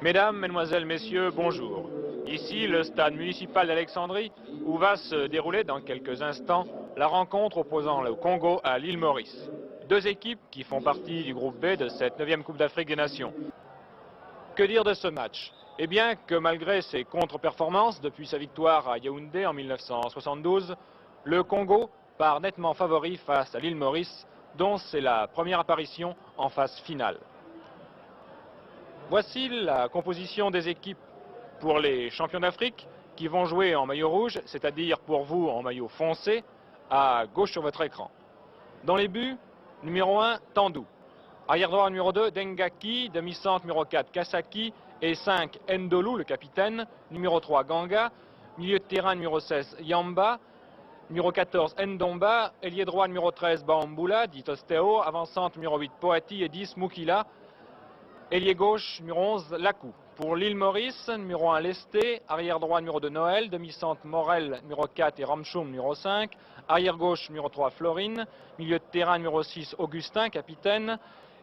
Mesdames, Mesdemoiselles, Messieurs, bonjour. Ici, le stade municipal d'Alexandrie, où va se dérouler dans quelques instants la rencontre opposant le Congo à l'île Maurice. Deux équipes qui font partie du groupe B de cette 9e Coupe d'Afrique des Nations. Que dire de ce match? Eh bien que malgré ses contre-performances depuis sa victoire à Yaoundé en 1972, le Congo part nettement favori face à l'île Maurice, dont c'est la première apparition en phase finale. Voici la composition des équipes pour les champions d'Afrique qui vont jouer en maillot rouge, c'est-à-dire pour vous en maillot foncé, à gauche sur votre écran. Dans les buts, numéro 1, Tandou. Arrière droit numéro 2, Dengaki. Demi-centre numéro 4, Kasaki. Et 5, Ndolou, le capitaine. Numéro 3, Ganga. Milieu de terrain numéro 16, Yamba. Numéro 14, Ndomba. Ailier droit numéro 13, Baombula, dit Osteo. Avant-centre numéro 8, Poati. Et 10, Mukila. Ailier gauche, numéro 11, Lakou. Pour l'île Maurice, numéro 1, Lesté. Arrière droit, numéro 2, Noël. Demi-centre, Morel, numéro 4 et Ramchoum, numéro 5. Arrière gauche, numéro 3, Florine. Milieu de terrain, numéro 6, Augustin, capitaine.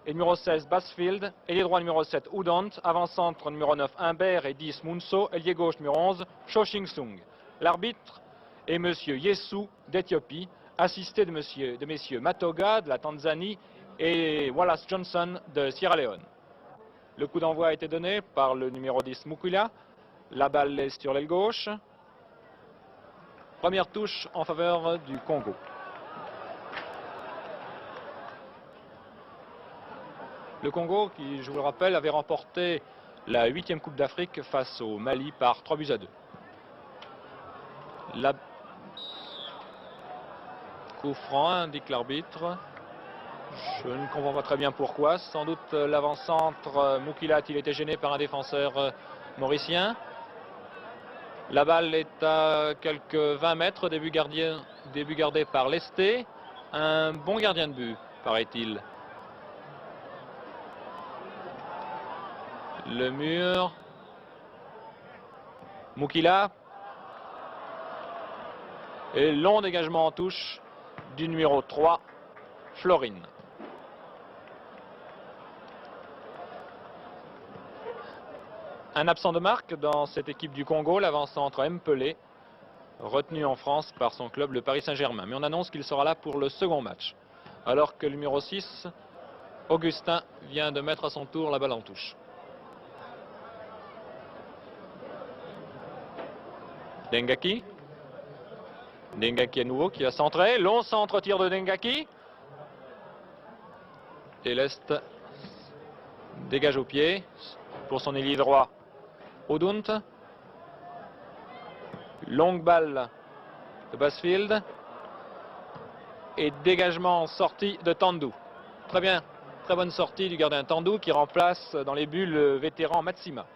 Et numéro 16, Basfield. Ailier droit, numéro 7, Oudant. Avant-centre, numéro 9, Humbert et 10, Munso. Ailier gauche, numéro 11, Cho Sung. L'arbitre est monsieur Yesu d'Éthiopie, assisté de messieurs Matoga de la Tanzanie et Wallace Johnson de Sierra Leone. Le coup d'envoi a été donné par le numéro 10 Mukila. La balle est sur l'aile gauche. Première touche en faveur du Congo. Le Congo, qui, je vous le rappelle, avait remporté la 8e Coupe d'Afrique face au Mali par 3-2. La... Coup franc, indique l'arbitre. Je ne comprends pas très bien pourquoi. Sans doute l'avant-centre Mukila a-t-il été gêné par un défenseur mauricien. La balle est à quelques 20 mètres, début gardé par Lesté. Un bon gardien de but, paraît-il. Le mur. Mukila. Et long dégagement en touche du numéro 3, Florine. Un absent de marque dans cette équipe du Congo, l'avant-centre Mpelé, retenu en France par son club, le Paris Saint-Germain. Mais on annonce qu'il sera là pour le second match. Alors que le numéro 6, Augustin, vient de mettre à son tour la balle en touche. Dengaki. Dengaki à nouveau qui a centré. Long centre tir de Dengaki. Et l'Est dégage au pied pour son ailier droit. Odunt. Longue balle de Basfield. Et dégagement en sortie de Tandou. Très bien, très bonne sortie du gardien Tandou qui remplace dans les buts le vétéran Matsima.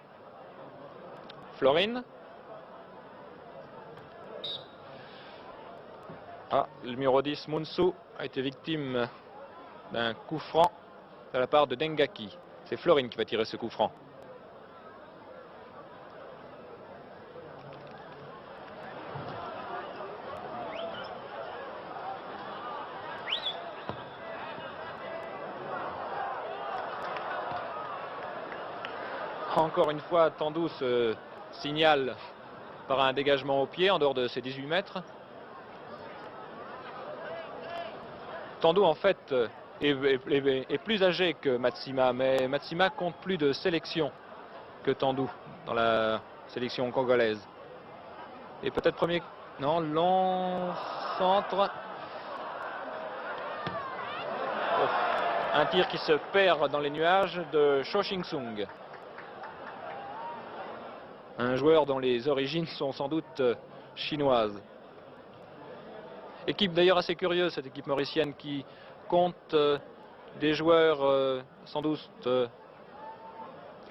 Florine. Ah, le numéro 10, Munsu, a été victime d'un coup franc de la part de Dengaki. C'est Florine qui va tirer ce coup franc. Encore une fois, Tandou se signale par un dégagement au pied en dehors de ses 18 mètres. Tandou, en fait, est plus âgé que Matsima, mais Matsima compte plus de sélections que Tandou dans la sélection congolaise. Et peut-être premier... Non, long centre. Oh. Un tir qui se perd dans les nuages de Cho Sung. Un joueur dont les origines sont sans doute chinoises. Équipe d'ailleurs assez curieuse, cette équipe mauricienne qui compte des joueurs sans doute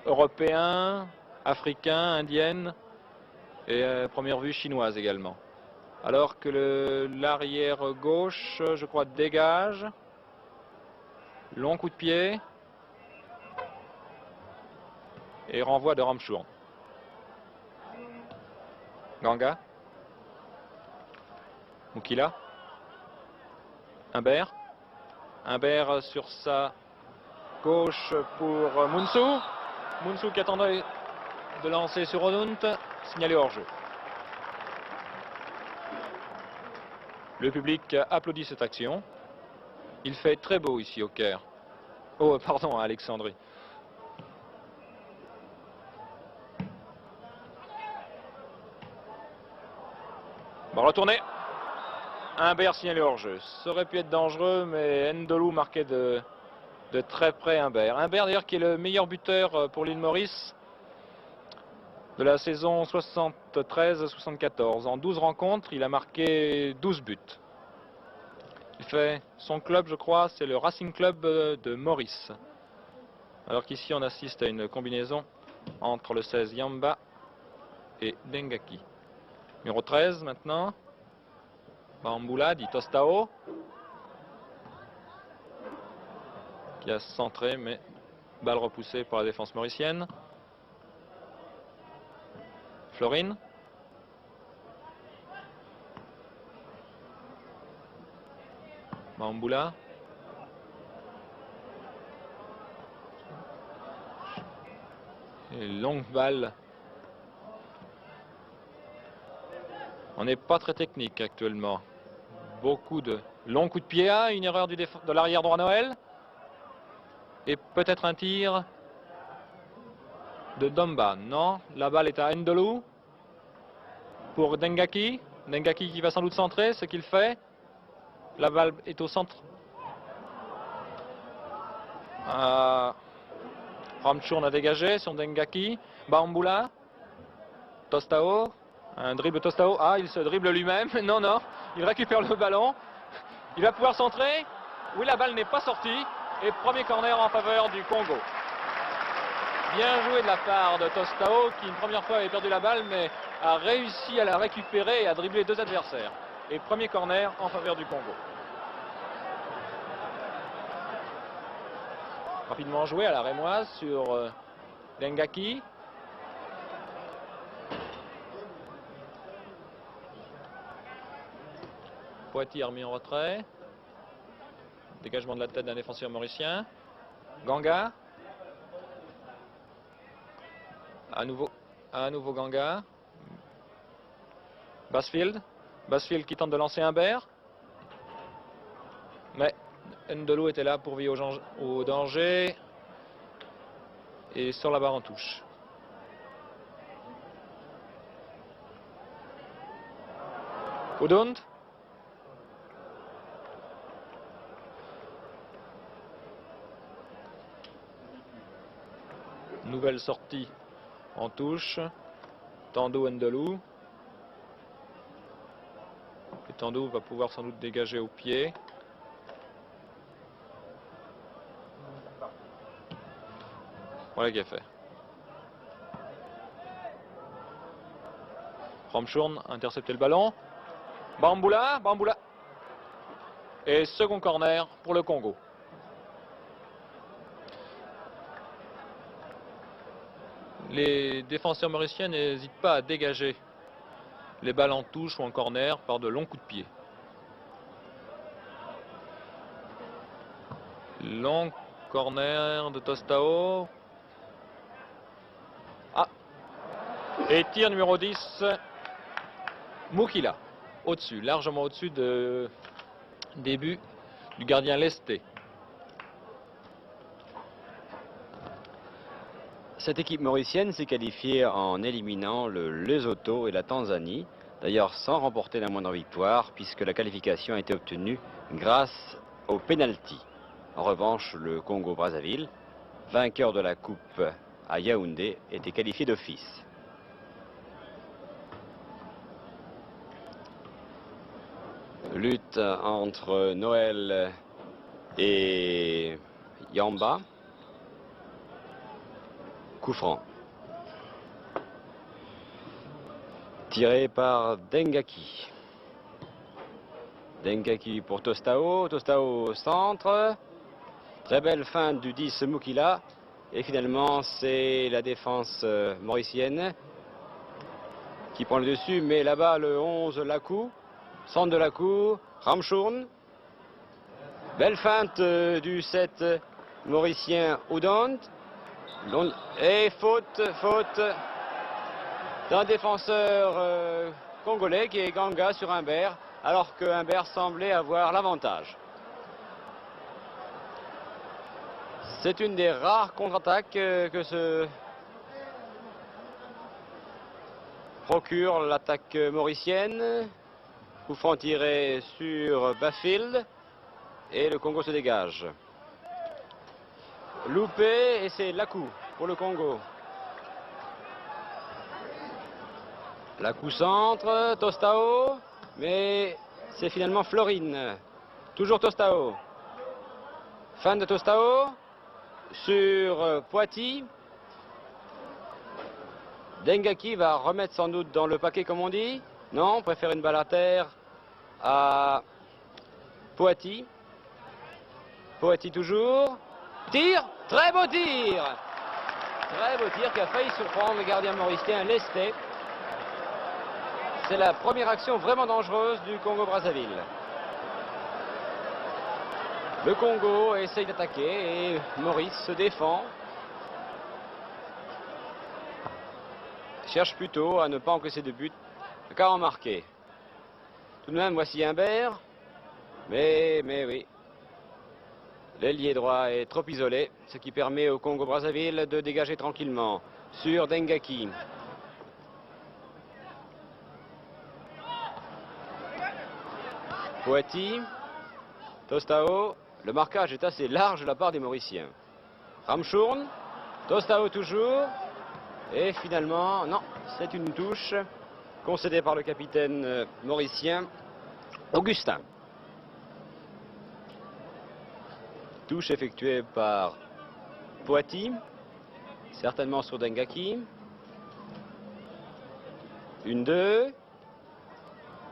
européens, africains, indiennes et à première vue chinoise également. Alors que l'arrière gauche, je crois, dégage. Long coup de pied. Et renvoi de Ramchoum. Ganga. Mukila. Humbert. Humbert sur sa gauche pour Munsu. Munsu qui attendait de lancer sur Odunt, signalé hors jeu. Le public applaudit cette action. Il fait très beau ici au Caire. Oh, pardon, à Alexandrie. Bon, retourné. Humbert signalé hors jeu. Ça aurait pu être dangereux, mais Ndolou marquait de très près Humbert. Humbert d'ailleurs qui est le meilleur buteur pour l'île Maurice de la saison 73-74. En 12 rencontres, il a marqué 12 buts. Il fait son club, je crois, c'est le Racing Club de Maurice. Alors qu'ici, on assiste à une combinaison entre le 16 Yamba et Dengaki. Numéro 13 maintenant. Bamboula dit Tostao. Qui a centré, mais balle repoussée par la défense mauricienne. Florine. Bamboula. Et longue balle. On n'est pas très technique actuellement. Beaucoup de longs coups de pied. Une erreur de l'arrière droit Noël. Et peut-être un tir de Domba. Non, la balle est à Ndolou. Pour Dengaki. Dengaki qui va sans doute centrer, ce qu'il fait. La balle est au centre. Ramchourne a dégagé sur Dengaki. Bamboula. Tostao. Un dribble Tostao. Il se dribble lui-même. Non, non. Il récupère le ballon. Il va pouvoir centrer. Oui, la balle n'est pas sortie. Et premier corner en faveur du Congo. Bien joué de la part de Tostao qui une première fois avait perdu la balle mais a réussi à la récupérer et à dribbler deux adversaires. Et premier corner en faveur du Congo. Rapidement joué à la rémoise sur Dengaki. Poitiers remis en retrait. Dégagement de la tête d'un défenseur mauricien. Ganga. À nouveau Ganga. Basfield. Basfield qui tente de lancer Humbert. Mais Ndolou était là pour veiller au danger. Et sur la barre en touche. Odunt. Nouvelle sortie en touche. Tando Ndolou. Et Tando va pouvoir sans doute dégager au pied. Voilà qui est fait. Ramchourne a intercepté le ballon. Bamboula. Et second corner pour le Congo. Les défenseurs mauriciens n'hésitent pas à dégager les balles en touche ou en corner par de longs coups de pied. Long corner de Tostao. Et tir numéro 10. Moukila. Au-dessus, largement au-dessus de début du gardien lesté. Cette équipe mauricienne s'est qualifiée en éliminant le Lesotho et la Tanzanie, d'ailleurs sans remporter la moindre victoire, puisque la qualification a été obtenue grâce au pénalty. En revanche, le Congo-Brazzaville, vainqueur de la Coupe à Yaoundé, était qualifié d'office. Lutte entre Noël et Yamba. Coup franc. Tiré par Dengaki. Dengaki pour Tostao. Tostao centre. Très belle fin du 10 Moukila. Et finalement, c'est la défense mauricienne qui prend le dessus. Mais là-bas, le 11 Lakou. Centre de Lakou. Ramchourne. Belle feinte du 7 mauricien Oudant. Et faute d'un défenseur congolais qui est Ganga sur Humbert, alors que Humbert semblait avoir l'avantage. C'est une des rares contre-attaques que se procure l'attaque mauricienne. Coup franc tiré sur Bafield et le Congo se dégage. Loupé et c'est Lakou pour le Congo. Lakou centre, Tostao, mais c'est finalement Florine. Toujours Tostao. Fin de Tostao sur Poiti. Dengaki va remettre sans doute dans le paquet comme on dit. Non, on préfère une balle à terre à Poiti. Poiti toujours. Tir, très beau tir. Très beau tir qui a failli surprendre le gardien mauricien Lesté. C'est la première action vraiment dangereuse du Congo-Brazzaville. Le Congo essaye d'attaquer et Maurice se défend. Cherche plutôt à ne pas encaisser de but qu'à en marquer. Tout de même, voici Humbert. Mais oui. L'ailier droit est trop isolé, ce qui permet au Congo-Brazzaville de dégager tranquillement sur Dengaki. Poiti, Tostao, le marquage est assez large de la part des Mauriciens. Ramchourne, Tostao toujours, et finalement, non, c'est une touche concédée par le capitaine mauricien Augustin. Touche effectuée par Poiti, certainement sur Dengaki. 1-2.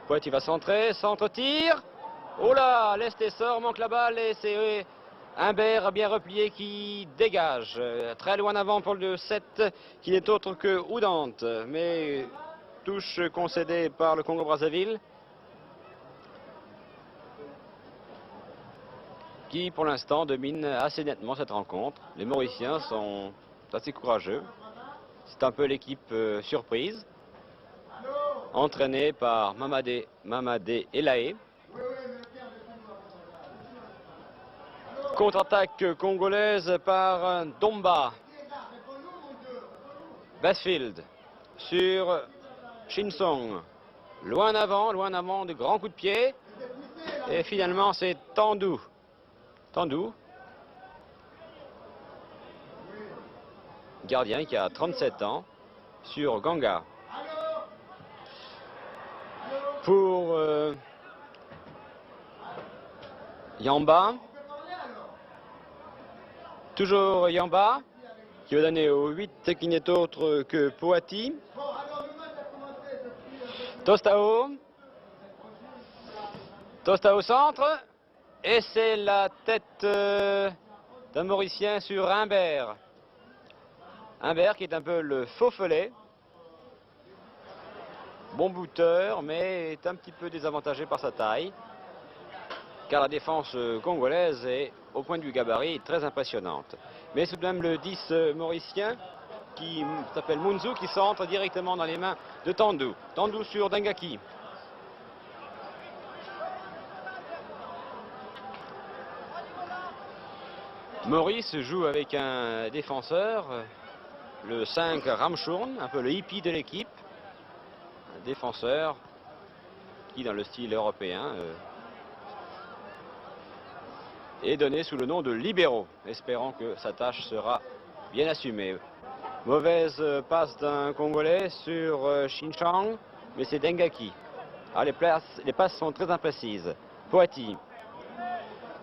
Poiti va centrer, centre-tir. Oh là, Lesté sort, manque la balle et c'est Humbert bien replié qui dégage. Très loin avant pour le 7 qui n'est autre que Oudante. Mais touche concédée par le Congo-Brazzaville, qui pour l'instant domine assez nettement cette rencontre. Les Mauriciens sont assez courageux. C'est un peu l'équipe surprise, entraînée par Mamadé Elaé. Contre-attaque congolaise par Domba. Basfield sur Shinsong. Loin avant, de grands coups de pied. Et finalement c'est Tandou. Gardien qui a 37 ans sur Ganga. Pour Yamba. Toujours Yamba qui va donner au 8 qui n'est autre que Poiti. Tostao centre. Et c'est la tête d'un Mauricien sur Humbert. Humbert qui est un peu le faux-follet. Bon buteur, mais est un petit peu désavantagé par sa taille. Car la défense congolaise est, au point de vue gabarit, très impressionnante. Mais c'est tout de même le 10 mauricien qui s'appelle Munzu qui centre directement dans les mains de Tandou. Tandou sur Dengaki. Maurice joue avec un défenseur, le 5 Ramchourne, un peu le hippie de l'équipe. Un défenseur qui, dans le style européen, est donné sous le nom de libéraux, espérant que sa tâche sera bien assumée. Mauvaise passe d'un Congolais sur Xinchang, mais c'est Dengaki. Alors les passes sont très imprécises. Poiti.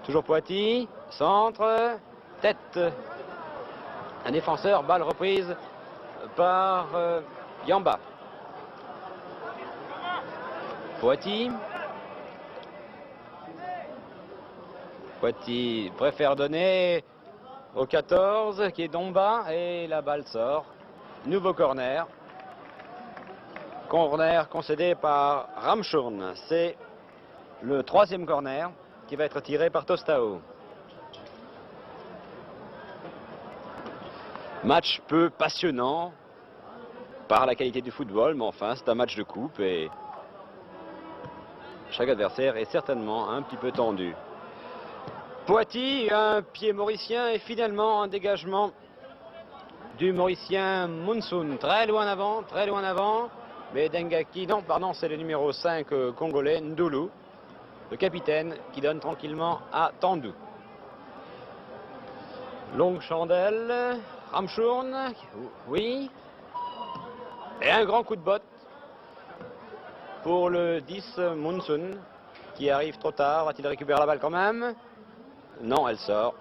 Toujours Poiti. Centre. Tête. Un défenseur, balle reprise par Yamba. Poiti. Poiti préfère donner au 14 qui est Domba et la balle sort. Nouveau corner. Corner concédé par Ramchourne. C'est le 3e corner qui va être tiré par Tostao. Match peu passionnant. par la qualité du football, mais enfin c'est un match de coupe et chaque adversaire est certainement un petit peu tendu. Poiti, un pied mauricien et finalement un dégagement du Mauricien Munsun, très loin avant, mais Dengaki, non pardon, c'est le numéro 5 congolais, Ndulu, le capitaine qui donne tranquillement à Tandou. Longue chandelle, Ramchourne, oui, et un grand coup de botte pour le 10 Munsun qui arrive trop tard. Va-t-il récupérer la balle quand même? Non, elle sort.